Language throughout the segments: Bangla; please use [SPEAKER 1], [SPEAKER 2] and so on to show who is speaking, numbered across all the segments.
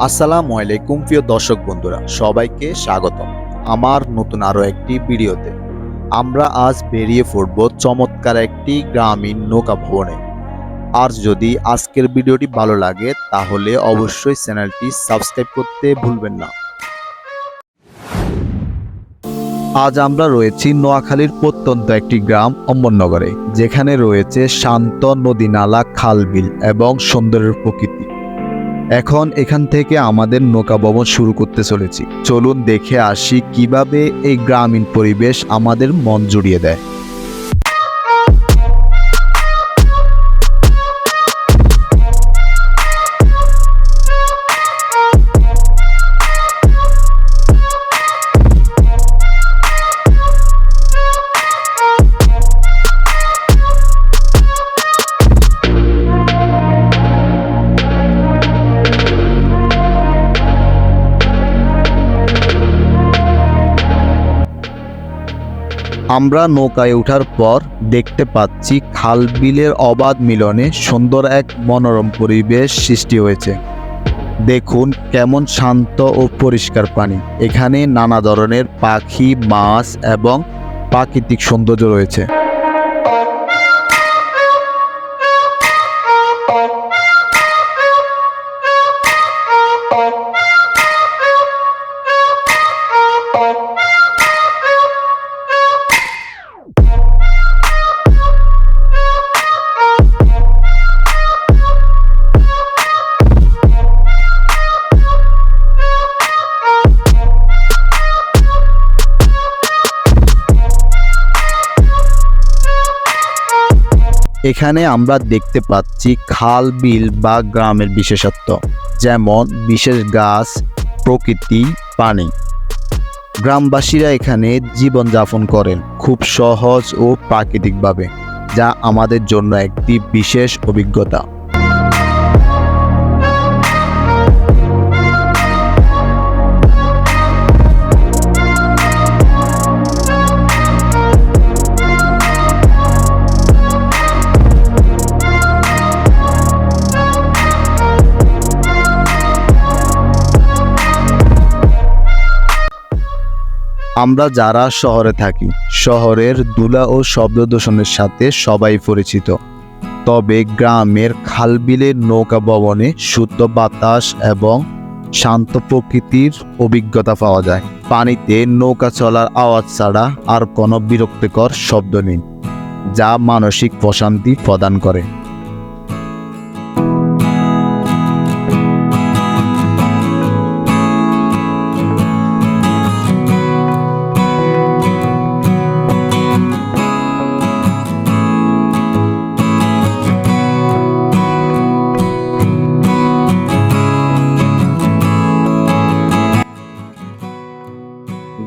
[SPEAKER 1] আসসালামু আলাইকুম প্রিয় দর্শক বন্ধুরা, সবাইকে স্বাগতম আমার নতুন আরো একটি ভিডিওতে। আমরা আজ বেরিয়ে পড়ব চমৎকার একটি গ্রামীণ নৌকা ভবনে। আর যদি আজকের ভিডিওটি ভালো লাগে তাহলে অবশ্যই চ্যানেলটি সাবস্ক্রাইব করতে ভুলবেন না। আজ আমরা রয়েছি নোয়াখালীর প্রত্যন্ত একটি গ্রাম অম্বরনগরে, যেখানে রয়েছে শান্ত নদী নালা, খাল বিল এবং সুন্দরের প্রকৃতি। এখন এখান থেকে আমাদের নৌকা ভ্রমণ শুরু করতে চলেছি। চলুন দেখে আসি কিভাবে এই গ্রামীণ পরিবেশ আমাদের মন জুড়িয়ে দেয়। আমরা নৌকায় ওঠার পর দেখতে পাচ্ছি খাল বিলের অবাধ মিলনে সুন্দর এক মনোরম পরিবেশ সৃষ্টি হয়েছে। দেখুন কেমন শান্ত ও পরিষ্কার পানি। এখানে নানা ধরনের পাখি, মাছ এবং প্রাকৃতিক সৌন্দর্য রয়েছে। এখানে আমরা দেখতে পাচ্ছি খাল বিল বা গ্রামের বিশেষত্ব, যেমন বিশেষ গাছ, প্রকৃতি, পানি। গ্রামবাসীরা এখানে জীবনযাপন করেন খুব সহজ ও প্রাকৃতিকভাবে, যা আমাদের জন্য একটি বিশেষ অভিজ্ঞতা। আমরা যারা শহরে থাকি, শহরের ধুলা ও শব্দ দূষণের সাথে সবাই পরিচিত, তবে গ্রামের খালবিলের নৌকা ভবনে শুদ্ধ বাতাস এবং শান্ত প্রকৃতির অভিজ্ঞতা পাওয়া যায়। পানিতে নৌকা চলার আওয়াজ ছাড়া আর কোনো বিরক্তিকর শব্দ নেই, যা মানসিক প্রশান্তি প্রদান করে।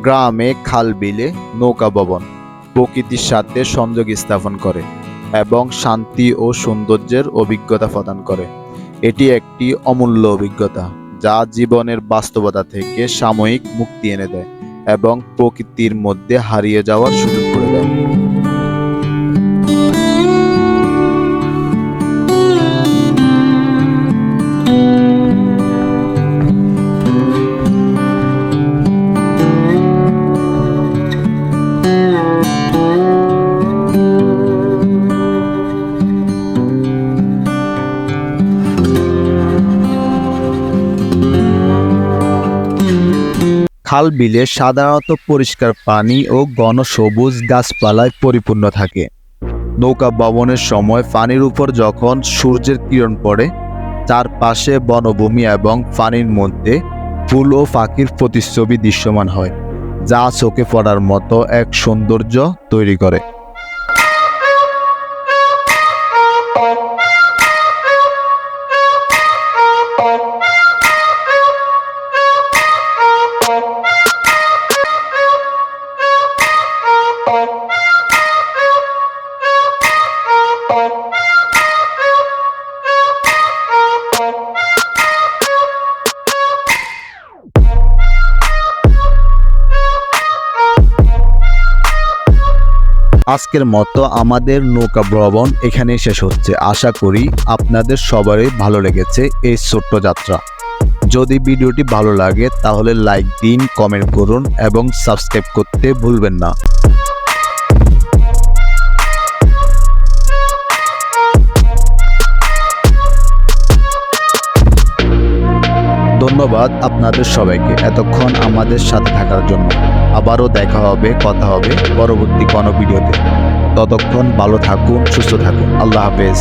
[SPEAKER 1] গ্রামে খাল বিলে নৌকা ভবন প্রকৃতির সাথে সংযোগ স্থাপন করে এবং শান্তি ও সৌন্দর্যের অভিজ্ঞতা প্রদান করে। এটি একটি অমূল্য অভিজ্ঞতা, যা জীবনের বাস্তবতা থেকে সাময়িক মুক্তি এনে দেয় এবং প্রকৃতির মধ্যে হারিয়ে যাওয়ার সুযোগ করে দেয়। খাল বিলে সাধারণত পরিষ্কার পানি ও ঘন সবুজ গাছপালায় পরিপূর্ণ থাকে। নৌকা ভ্রমণের সময় পানির উপর যখন সূর্যের কিরণ পড়ে, চারপাশে বনভূমি এবং পানির মধ্যে ফুল ও পাখির প্রতিচ্ছবি দৃশ্যমান হয়, যা চোখে পড়ার মতো এক সৌন্দর্য তৈরি করে। আজকের মতো আমাদের নৌকা ভ্রমণ এখানেই শেষ হচ্ছে। আশা করি আপনাদের সবারই ভালো লেগেছে এই ছোট্ট যাত্রা। যদি ভিডিওটি ভালো লাগে তাহলে লাইক দিন, কমেন্ট করুন এবং সাবস্ক্রাইব করতে ভুলবেন না। ধন্যবাদ আপনাদের সবাইকে এতক্ষণ আমাদের সাথে থাকার জন্য। আবারও দেখা হবে, কথা হবে পরবর্তী কোনো ভিডিওতে। ততক্ষণ ভালো থাকুন, সুস্থ থাকুন। আল্লাহ হাফেজ।